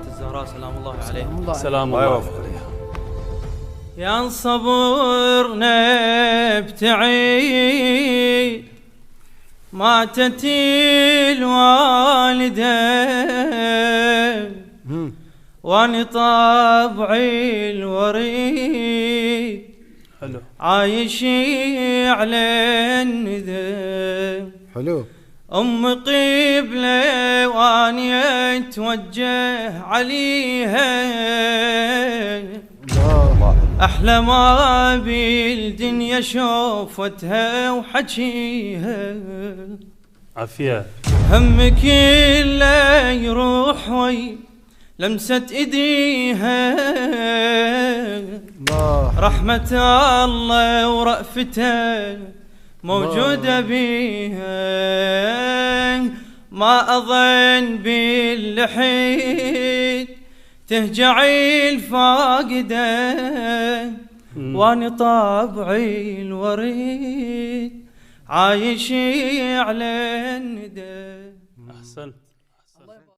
الزهراء سلام الله عليه. سلام الله يوفقك. يا صبر نبتعي ماتت الوالدة واني طبعي الوريد حلو عايش على الندى. حلو. أم قبلة واني اتوجه عليها أحلى ما بالدنيا شوفتها وحكيها. عافية. همك إلا يروح وي لمسة إيديها. رحمة الله ورأفته موجودة بيها. ما أظن باللحيد تهجعي الفاقدة واني طابعي الوريد عايش على الندى. أحسنت.